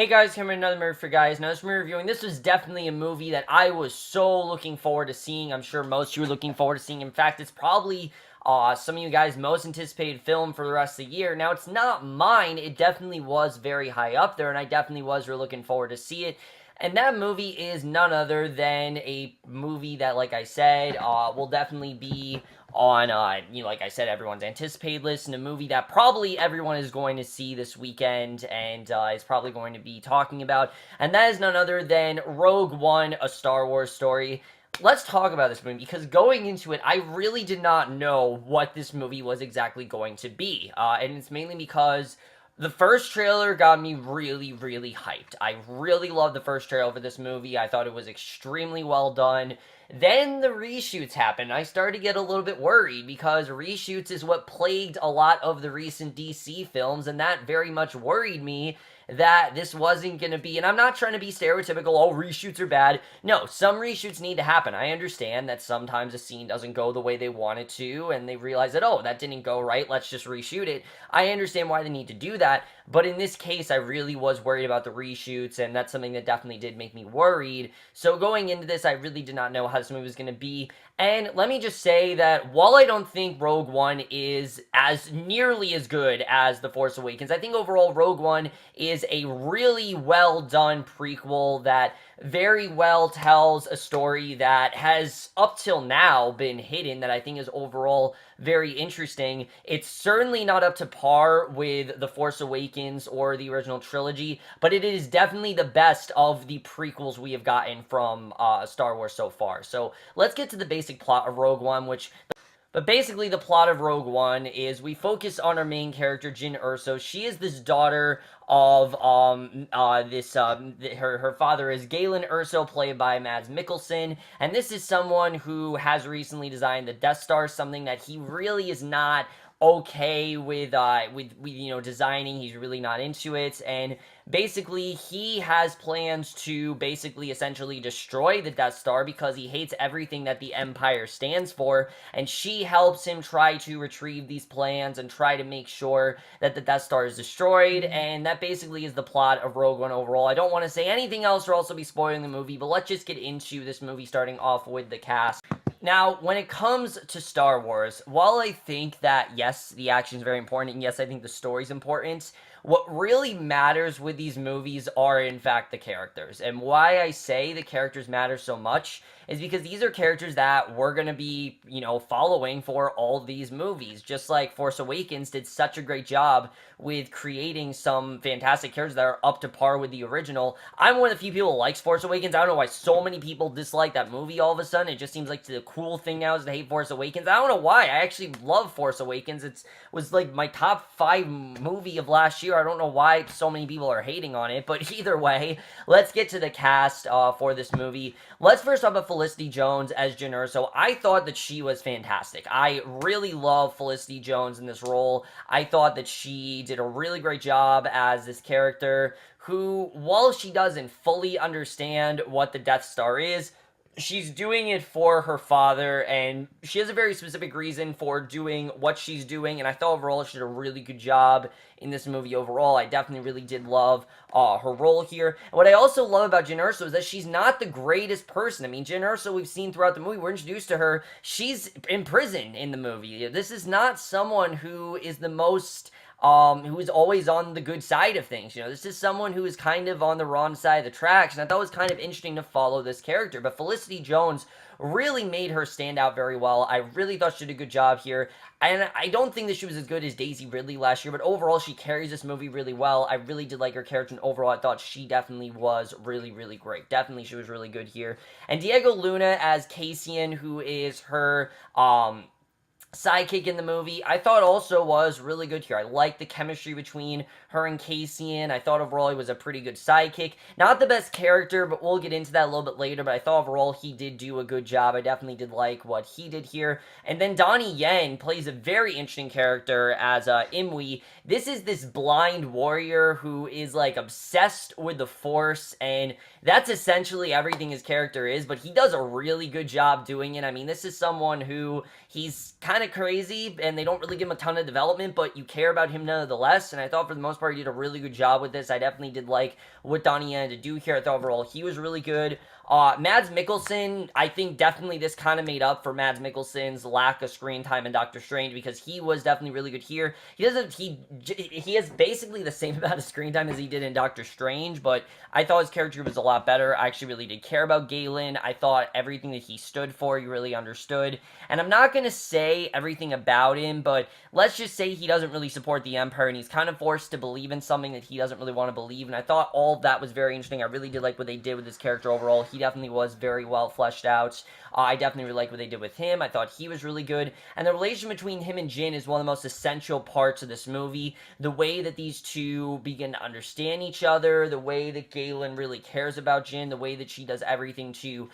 Hey guys, coming another movie for guys. Now this movie reviewing, this was definitely a movie that I was so looking forward to seeing. I'm sure most of you were looking forward to seeing. In fact, it's probably some of you guys' most anticipated film for the rest of the year. Now it's not mine. It definitely was very high up there, and I definitely was really looking forward to see it. And that movie is none other than a movie that, like I said, will definitely be on, like I said, everyone's anticipated list, and a movie that probably everyone is going to see this weekend and is probably going to be talking about. And that is none other than Rogue One, a Star Wars story. Let's talk about this movie, because going into it, I really did not know what this movie was exactly going to be. And it's mainly because the first trailer got me really, really hyped. I really loved the first trailer for this movie. I thought it was extremely well done. Then the reshoots happened. I started to get a little bit worried because reshoots is what plagued a lot of the recent DC films, and that very much worried me that this wasn't going to be, and I'm not trying to be stereotypical, oh, reshoots are bad. No, some reshoots need to happen. I understand that sometimes a scene doesn't go the way they want it to, and they realize that, oh, that didn't go right, let's just reshoot it. I understand why they need to do that, but in this case, I really was worried about the reshoots, and that's something that definitely did make me worried. So going into this, I really did not know how this movie was going to be, and let me just say that while I don't think Rogue One is as nearly as good as The Force Awakens, I think overall Rogue One is a really well done prequel that very well tells a story that has up till now been hidden, that I think is overall very interesting. It's certainly not up to par with The Force Awakens or the original trilogy, but it is definitely the best of the prequels we have gotten from Star Wars so far. So let's get to the basic plot of Rogue One, but basically, the plot of Rogue One is we focus on our main character, Jyn Erso. She is this daughter of her father is Galen Erso, played by Mads Mikkelsen, and this is someone who has recently designed the Death Star, something that he really is not okay with designing. He's really not into it, and basically he has plans to basically essentially destroy the Death Star because he hates everything that the Empire stands for, and she helps him try to retrieve these plans and try to make sure that the Death Star is destroyed. And that basically is the plot of Rogue One overall. I don't want to say anything else or also be spoiling the movie, but let's just get into this movie, starting off with the cast. Now, when it comes to Star Wars, while I think that, yes, the action is very important, and yes, I think the story's important, what really matters with these movies are, in fact, the characters. And why I say the characters matter so much is because these are characters that we're going to be, following for all these movies. Just like Force Awakens did such a great job with creating some fantastic characters that are up to par with the original. I'm one of the few people who likes Force Awakens. I don't know why so many people dislike that movie all of a sudden. It just seems like the cool thing now is to hate Force Awakens. I don't know why. I actually love Force Awakens. It was like my top 5 movie of last year. I don't know why so many people are hating on it, but either way, let's get to the cast for this movie. Let's first talk about Felicity Jones as Jyn Erso. I thought that she was fantastic. I really love Felicity Jones in this role. I thought that she did a really great job as this character who, while she doesn't fully understand what the Death Star is, she's doing it for her father, and she has a very specific reason for doing what she's doing, and I thought overall she did a really good job in this movie overall. I definitely really did love her role here. And what I also love about Jyn Erso is that she's not the greatest person. I mean, Jyn Erso, we've seen throughout the movie, we're introduced to her, she's in prison in the movie. This is not someone who is the most who is always on the good side of things. This is someone who is kind of on the wrong side of the tracks, and I thought it was kind of interesting to follow this character. But Felicity Jones really made her stand out very well. I really thought she did a good job here, and I don't think that she was as good as Daisy Ridley last year, but overall she carries this movie really well. I really did like her character, and overall I thought she definitely was really, really great. Definitely she was really good here. And Diego Luna as Cassian, who is her sidekick in the movie, I thought also was really good here. I liked the chemistry between her and Cassian. I thought overall he was a pretty good sidekick. Not the best character, but we'll get into that a little bit later, but I thought overall he did do a good job. I definitely did like what he did here. And then Donnie Yen plays a very interesting character as Imwe. This is this blind warrior who is like obsessed with the Force, and that's essentially everything his character is, but he does a really good job doing it. I mean, this is someone who he's kind kind of crazy, and they don't really give him a ton of development, but you care about him nonetheless, and I thought for the most part he did a really good job with this. I definitely did like what Donnie had to do here. I thought overall he was really good. Mads Mikkelsen, I think definitely this kind of made up for Mads Mikkelsen's lack of screen time in Doctor Strange, because he was definitely really good here. He has basically the same amount of screen time as he did in Doctor Strange, but I thought his character was a lot better. I actually really did care about Galen. I thought everything that he stood for, you really understood. And I'm not going to say everything about him, but let's just say he doesn't really support the Empire, and he's kind of forced to believe in something that he doesn't really want to believe, and I thought all of that was very interesting. I really did like what they did with his character overall. He definitely was very well fleshed out. I definitely really liked what they did with him. I thought he was really good, and the relation between him and Jin is one of the most essential parts of this movie. The way that these two begin to understand each other, the way that Galen really cares about Jin, the way that she does everything to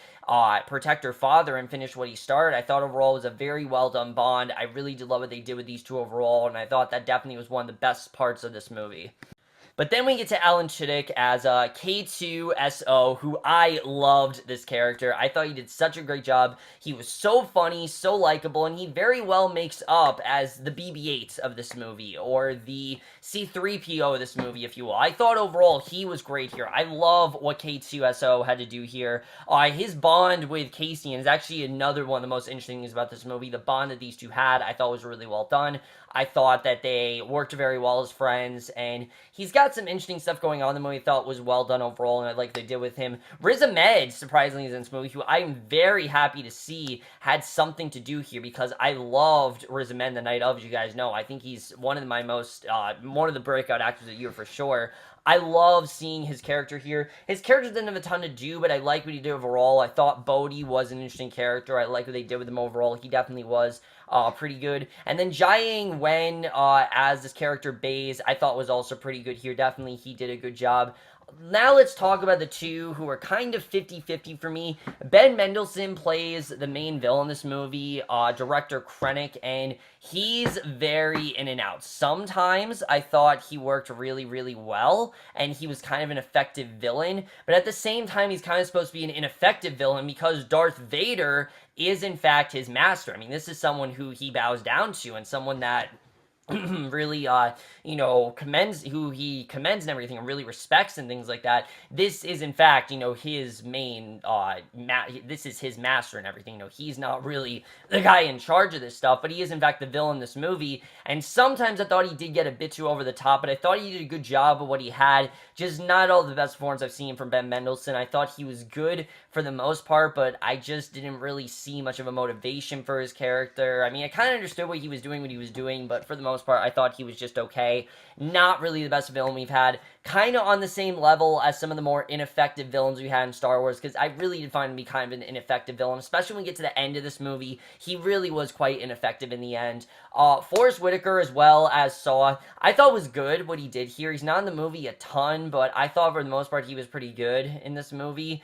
protect her father and finish what he started, I thought overall was a very well done bond. I really did love what they did with these two overall, and I thought that definitely was one of the best parts of this movie. But then we get to Alan Tudyk as K2SO, who I loved this character. I thought he did such a great job. He was so funny, so likable, and he very well makes up as the BB-8 of this movie, or the C-3PO of this movie, if you will. I thought overall he was great here. I love what K2SO had to do here. His bond with Cassian is actually another one of the most interesting things about this movie. The bond that these two had, I thought was really well done. I thought that they worked very well as friends, and he's got some interesting stuff going on in the movie I thought was well done overall, and I like what they did with him. Riz Ahmed, surprisingly, is in this movie, who I'm very happy to see had something to do here, because I loved Riz Ahmed the night of, as you guys know. I think he's one of one of the breakout actors of the year for sure. I love seeing his character here. His character didn't have a ton to do, but I like what he did overall. I thought Bodhi was an interesting character. I like what they did with him overall. He definitely was pretty good. And then Jiang Wen as this character Baze, I thought was also pretty good here. Definitely he did a good job. Now let's talk about the two who are kind of 50-50 for me. Ben Mendelsohn plays the main villain in this movie, director Krennic, and he's very in and out. Sometimes I thought he worked really, really well, and he was kind of an effective villain, but at the same time, he's kind of supposed to be an ineffective villain because Darth Vader is, in fact, his master. I mean, this is someone who he bows down to, and someone that really, who he commends and everything and really respects and things like that. This is, in fact, his main, this is his master and everything. He's not really the guy in charge of this stuff, but he is, in fact, the villain in this movie. And sometimes I thought he did get a bit too over the top, but I thought he did a good job of what he had. Just not all the best performance I've seen from Ben Mendelsohn. I thought he was good for the most part, but I just didn't really see much of a motivation for his character. I mean, I kind of understood what he was doing, but for the most part, I thought he was just okay. Not really the best villain we've had. Kind of on the same level as some of the more ineffective villains we had in Star Wars, because I really did find him to be kind of an ineffective villain, especially when we get to the end of this movie. He really was quite ineffective in the end. Forrest Whitaker, as well as Saw, I thought was good what he did here. He's not in the movie a ton, but I thought for the most part he was pretty good in this movie.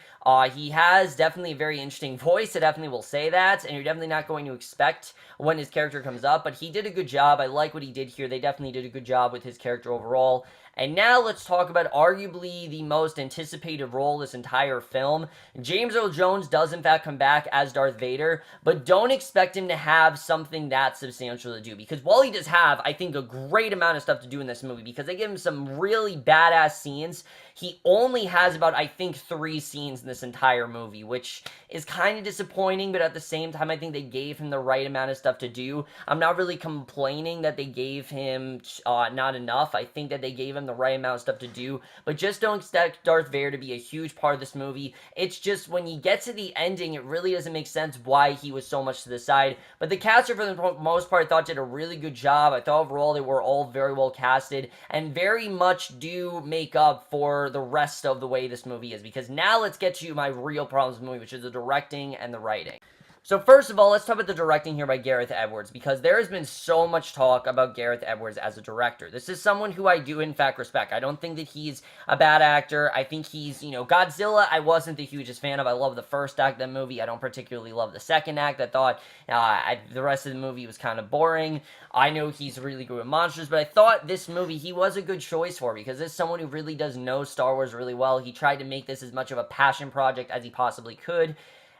He has definitely a very interesting voice, I definitely will say that, and you're definitely not going to expect when his character comes up, but he did a good job. I like what he did here. They definitely did a good job with his character overall. And now let's talk about arguably the most anticipated role this entire film. James Earl Jones does in fact come back as Darth Vader, but don't expect him to have something that substantial to do, because while he does have, I think, a great amount of stuff to do in this movie, because they give him some really badass scenes, he only has about, I think, 3 scenes in this entire movie, which is kind of disappointing, but at the same time, I think they gave him the right amount of stuff to do. I'm not really complaining that they gave him not enough. I think that they gave him the right amount of stuff to do, but just don't expect Darth Vader to be a huge part of this movie. It's just when you get to the ending, it really doesn't make sense why he was so much to the side, but the caster, for the most part, I thought did a really good job. I thought overall they were all very well casted, and very much do make up for the rest of the way this movie is, because now let's get to my real problems with the movie, which is the directing and the writing. So first of all, let's talk about the directing here by Gareth Edwards, because there has been so much talk about Gareth Edwards as a director. This is someone who I do, in fact, respect. I don't think that he's a bad actor. I think he's, Godzilla, I wasn't the hugest fan of. I love the first act of the movie. I don't particularly love the second act. I thought the rest of the movie was kind of boring. I know he's really good with monsters, but I thought this movie, he was a good choice for, because this is someone who really does know Star Wars really well. He tried to make this as much of a passion project as he possibly could.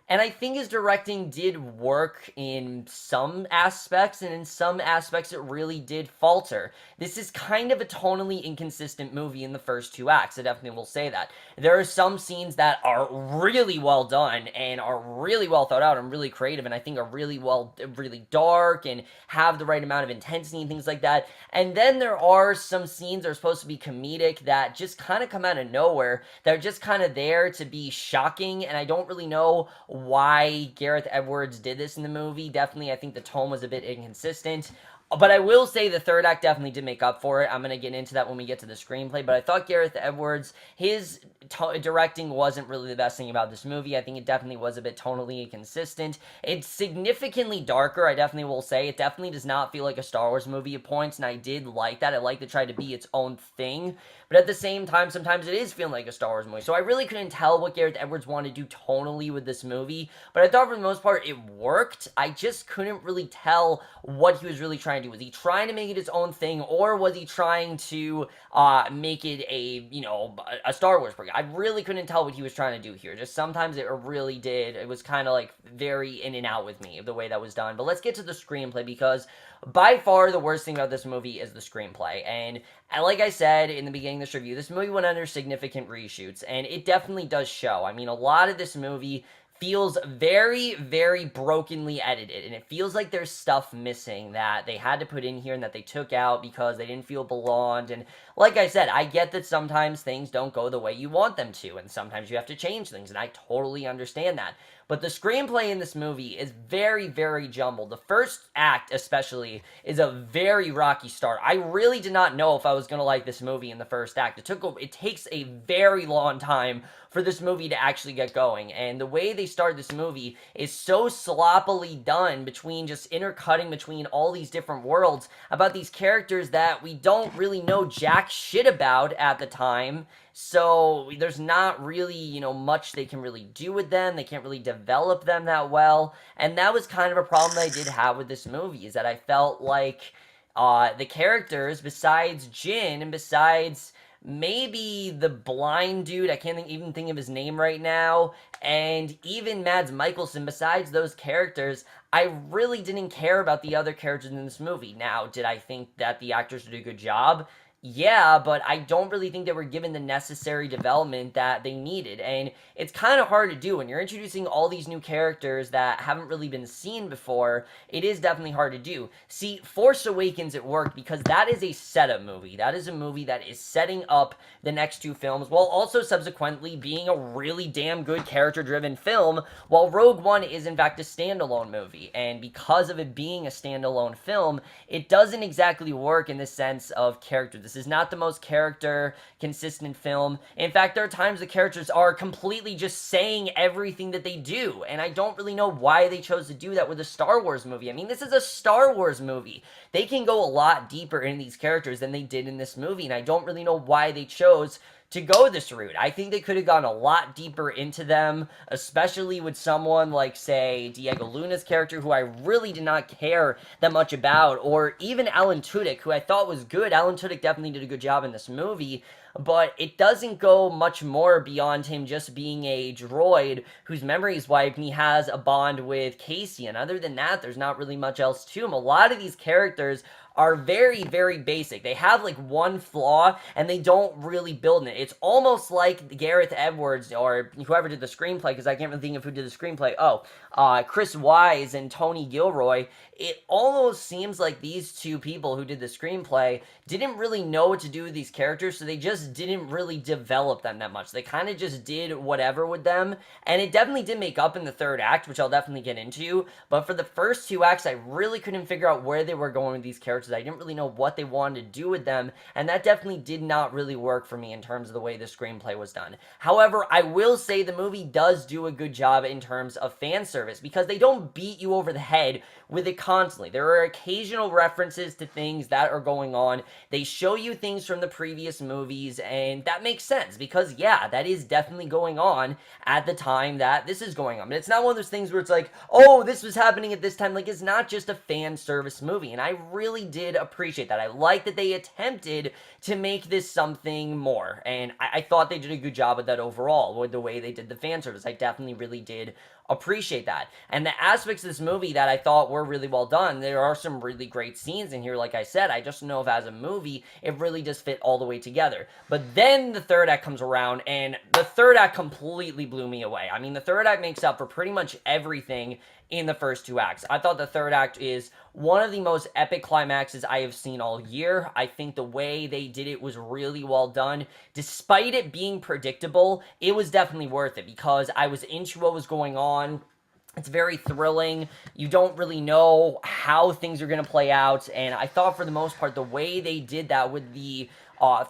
And I think his directing did work in some aspects, and in some aspects it really did falter. This is kind of a tonally inconsistent movie in the first two acts. I definitely will say that. There are some scenes that are really well done and are really well thought out and really creative, and I think are really dark and have the right amount of intensity and things like that. And then there are some scenes that are supposed to be comedic that just kind of come out of nowhere. They're just kind of there to be shocking, and I don't really know why Gareth Edwards did this in the movie. Definitely, I think the tone was a bit inconsistent. But I will say the third act definitely did make up for it. I'm going to get into that when we get to the screenplay. But I thought Gareth Edwards, his directing wasn't really the best thing about this movie. I think it definitely was a bit tonally inconsistent. It's significantly darker, I definitely will say. It definitely does not feel like a Star Wars movie at points, and I did like that. I like to try to be its own thing. But at the same time, sometimes it is feeling like a Star Wars movie. So I really couldn't tell what Gareth Edwards wanted to do tonally with this movie. But I thought for the most part it worked. I just couldn't really tell what he was really trying to do. Was he trying to make it his own thing, or was he trying to make it a Star Wars program? I really couldn't tell what he was trying to do here. Just sometimes it really did. It was kind of like very in and out with me, the way that was done. But let's get to the screenplay, because by far the worst thing about this movie is the screenplay. And like I said in the beginning of this review, this movie went under significant reshoots, and it definitely does show. I mean, a lot of this movie feels very, very brokenly edited, and it feels like there's stuff missing that they had to put in here and that they took out because they didn't feel belonged. And like I said, I get that sometimes things don't go the way you want them to, and sometimes you have to change things, and I totally understand that. But the screenplay in this movie is very, very jumbled. The first act, especially, is a very rocky start. I really did not know if I was going to like this movie in the first act. It takes a very long time for this movie to actually get going. And the way they start this movie is so sloppily done, between just intercutting between all these different worlds about these characters that we don't really know jack shit about at the time. So there's not really, much they can really do with them. They can't really develop them that well. And that was kind of a problem that I did have with this movie, is that I felt like the characters, besides Jin and besides maybe the blind dude, I can't even think of his name right now, and even Mads Mikkelsen, besides those characters, I really didn't care about the other characters in this movie. Now, did I think that the actors did a good job? Yeah, but I don't really think they were given the necessary development that they needed. And it's kind of hard to do when you're introducing all these new characters that haven't really been seen before. It is definitely hard to do. See, Force Awakens, it worked because that is a setup movie. That is a movie that is setting up the next two films, while also subsequently being a really damn good character-driven film, while Rogue One is in fact a standalone movie. And because of it being a standalone film, it doesn't exactly work in the sense of character. This is not the most character consistent film. In fact, there are times the characters are completely just saying everything that they do, and I don't really know why they chose to do that with a Star Wars movie. I mean, this is a Star Wars movie. They can go a lot deeper in these characters than they did in this movie, and I don't really know why they chose to go this route. I think they could have gone a lot deeper into them, especially with someone like, say, Diego Luna's character, who I really did not care that much about, or even Alan Tudyk, who I thought was good. Alan Tudyk definitely did a good job in this movie, but it doesn't go much more beyond him just being a droid whose memory is wiped, and he has a bond with Casey, and other than that, there's not really much else to him. A lot of these characters are very, very basic. They have like one flaw, and they don't really build it. It's almost like Gareth Edwards, or whoever did the screenplay, because I can't really think of who did the screenplay. Chris Wise and Tony Gilroy. It almost seems like these two people who did the screenplay didn't really know what to do with these characters, so they just didn't really develop them that much. They kind of just did whatever with them, and it definitely did make up in the third act, which I'll definitely get into. But for the first two acts, I really couldn't figure out where they were going with these characters. I didn't really know what they wanted to do with them, and that definitely did not really work for me in terms of the way the screenplay was done. However, I will say the movie does do a good job in terms of fan service, because they don't beat you over the head with it constantly. There are occasional references to things that are going on. They show you things from the previous movies, and that makes sense, because yeah, that is definitely going on at the time that this is going on. But it's not one of those things where it's like, oh, this was happening at this time. Like, it's not just a fan service movie, and I really did appreciate that. I like that they attempted to make this something more, and I thought they did a good job with that overall, with the way they did the fan service. I definitely really did appreciate that. And the aspects of this movie that I thought were really well done, there are some really great scenes in here, like I said. I just know if as a movie, it really does fit all the way together. But then the third act comes around, and the third act completely blew me away. I mean, the third act makes up for pretty much everything in the first two acts. I thought the third act is one of the most epic climaxes I have seen all year. I think the way they did it was really well done. Despite it being predictable, it was definitely worth it because I was into what was going on. It's very thrilling. You don't really know how things are going to play out, and I thought for the most part the way they did that with the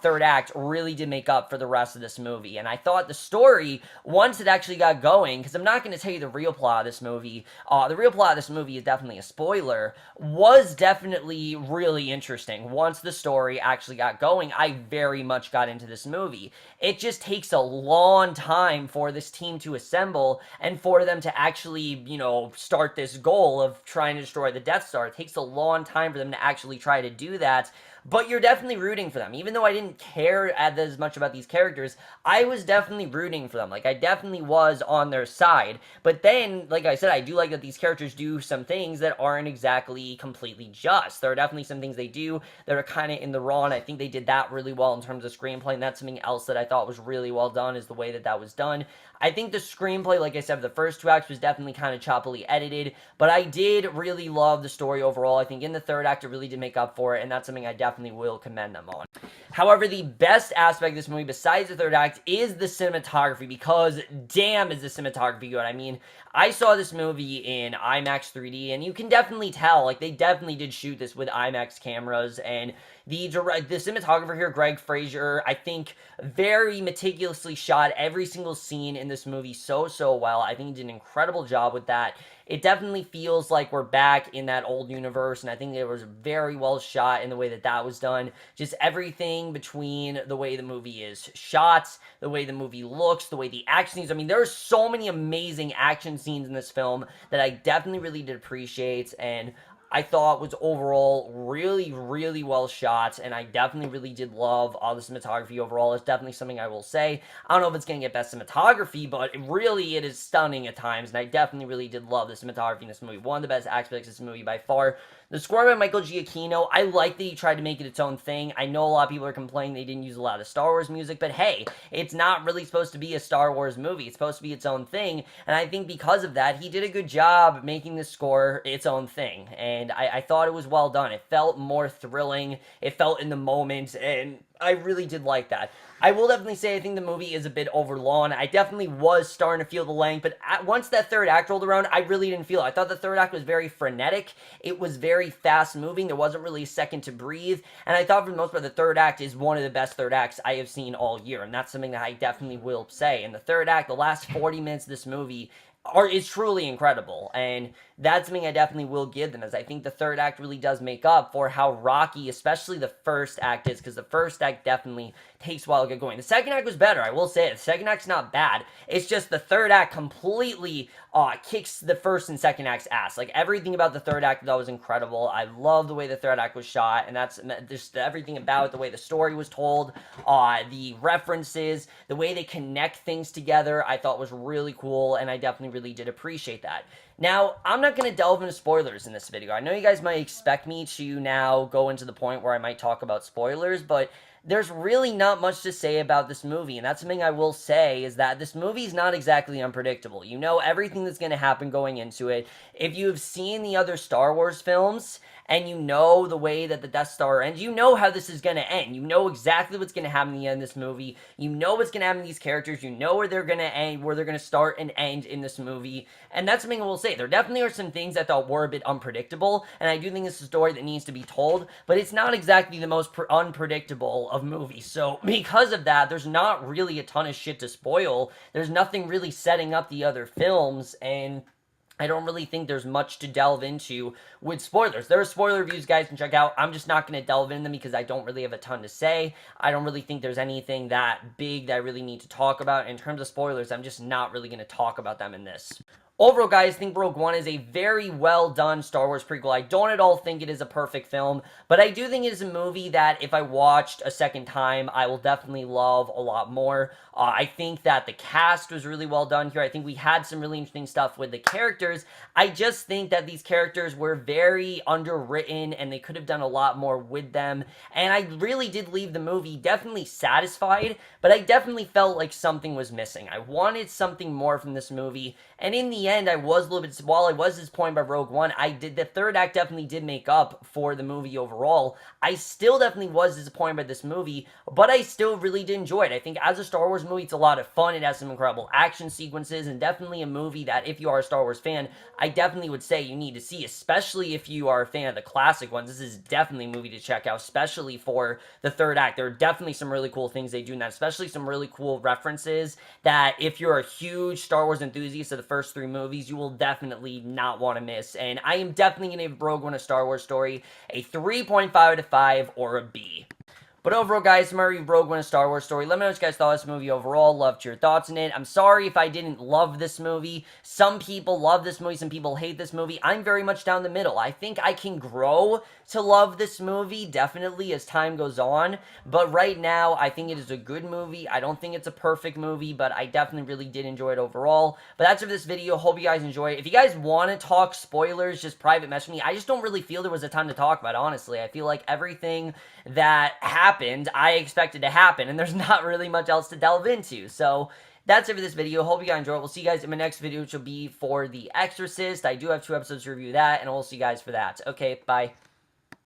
third act really did make up for the rest of this movie. And I thought the story, once it actually got going, because I'm not going to tell you the real plot of this movie, the real plot of this movie is definitely a spoiler, was definitely really interesting. Once the story actually got going, I very much got into this movie. It just takes a long time for this team to assemble and for them to actually, you know, start this goal of trying to destroy the Death Star. It takes a long time for them to actually try to do that. But you're definitely rooting for them. Even though I didn't care as much about these characters, I was definitely rooting for them. Like, I definitely was on their side. But then, like I said, I do like that these characters do some things that aren't exactly completely just. There are definitely some things they do that are kind of in the wrong. I think they did that really well in terms of screenplay, and that's something else that I thought was really well done, is the way that that was done. I think the screenplay, like I said, the first two acts was definitely kind of choppily edited, but I did really love the story overall. I think in the third act, it really did make up for it, and that's something I definitely will commend them on. However, the best aspect of this movie, besides the third act, is the cinematography, because damn is the cinematography good. I mean, I saw this movie in IMAX 3D, and you can definitely tell, like, they definitely did shoot this with IMAX cameras, and the cinematographer here, Greg Fraser, I think very meticulously shot every single scene in this movie so well. I think he did an incredible job with that. It definitely feels like we're back in that old universe, and I think it was very well shot in the way that that was done. Just everything between the way the movie is shot, the way the movie looks, the way the action scenes. I mean, there are so many amazing action scenes in this film that I definitely really did appreciate, and I thought was overall really well shot, and I definitely really did love all the cinematography overall. It's definitely something I will say. I don't know if it's going to get best cinematography, but it is stunning at times, and I definitely really did love the cinematography in this movie. One of the best aspects of this movie by far. The score by Michael Giacchino, I like that he tried to make it its own thing. I know a lot of people are complaining they didn't use a lot of Star Wars music, but hey, it's not really supposed to be a Star Wars movie. It's supposed to be its own thing, and I think because of that, he did a good job making the score its own thing, and I thought it was well done. It felt more thrilling, it felt in the moment, and I really did like that. I will definitely say I think the movie is a bit overlong. I definitely was starting to feel the length, but once that third act rolled around, I really didn't feel it. I thought the third act was very frenetic. It was very fast-moving. There wasn't really a second to breathe, and I thought for the most part the third act is one of the best third acts I have seen all year, and that's something that I definitely will say. And the third act, the last 40 minutes of this movie, is truly incredible, and that's something I definitely will give them, as I think the third act really does make up for how rocky, especially the first act is, because the first act definitely takes a while to get going. The second act was better, I will say it. The second act's not bad. It's just the third act completely kicks the first and second act's ass. Like, everything about the third act, that was incredible. I love the way the third act was shot, and that's just everything about it, the way the story was told, the references, the way they connect things together, I thought was really cool, and I definitely really did appreciate that. Now, I'm not going to delve into spoilers in this video. I know you guys might expect me to now go into the point where I might talk about spoilers, but there's really not much to say about this movie, and that's something I will say, is that this movie is not exactly unpredictable. You know everything that's going to happen going into it. If you have seen the other Star Wars films, and you know the way that the Death Star ends, you know how this is going to end. You know exactly what's going to happen in the end of this movie. You know what's going to happen to these characters. You know where they're going to end, where they're going to start and end in this movie. And that's something I will say. There definitely are some things I thought were a bit unpredictable, and I do think it's a story that needs to be told, but it's not exactly the most unpredictable of movies. So because of that, there's not really a ton of shit to spoil. There's nothing really setting up the other films, and I don't really think there's much to delve into with spoilers. There are spoiler reviews you guys can check out. I'm just not going to delve into them because I don't really have a ton to say. I don't really think there's anything that big that I really need to talk about. In terms of spoilers, I'm just not really going to talk about them in this. Overall, guys, I think Rogue One is a very well done Star Wars prequel. I don't at all think it is a perfect film, but I do think it is a movie that if I watched a second time, I will definitely love a lot more. I think that the cast was really well done here. I think we had some really interesting stuff with the characters. I just think that these characters were very underwritten and they could have done a lot more with them. And I really did leave the movie definitely satisfied, but I definitely felt like something was missing. I wanted something more from this movie, and in the end, I was a little bit, while I was disappointed by Rogue One, the third act definitely did make up for the movie overall. I still definitely was disappointed by this movie, but I still really did enjoy it. I think as a Star Wars movie, it's a lot of fun. It has some incredible action sequences, and definitely a movie that if you are a Star Wars fan, I definitely would say you need to see, especially if you are a fan of the classic ones. This is definitely a movie to check out, especially for the third act. There are definitely some really cool things they do in that, especially some really cool references that if you're a huge Star Wars enthusiast of the first three movies, you will definitely not want to miss. And I am definitely going to give Rogue One: A Star Wars Story a 3.5 out of 5 or a B. But overall, guys, Murray, Rogue One: A Star Wars Story. Let me know what you guys thought of this movie overall. Loved your thoughts on it. I'm sorry if I didn't love this movie. Some people love this movie. Some people hate this movie. I'm very much down the middle. I think I can grow to love this movie, definitely, as time goes on. But right now, I think it is a good movie. I don't think it's a perfect movie, but I definitely really did enjoy it overall. But that's it for this video. Hope you guys enjoy it. If you guys want to talk spoilers, just private message me. I just don't really feel there was a ton to talk about, honestly. I feel like everything that happened, I expected to happen, and there's not really much else to delve into. So that's it for this video. Hope you guys enjoyed it. We'll see you guys in my next video, which will be for The Exorcist. I do have 2 episodes to review that, and we'll see you guys for that. Okay, bye.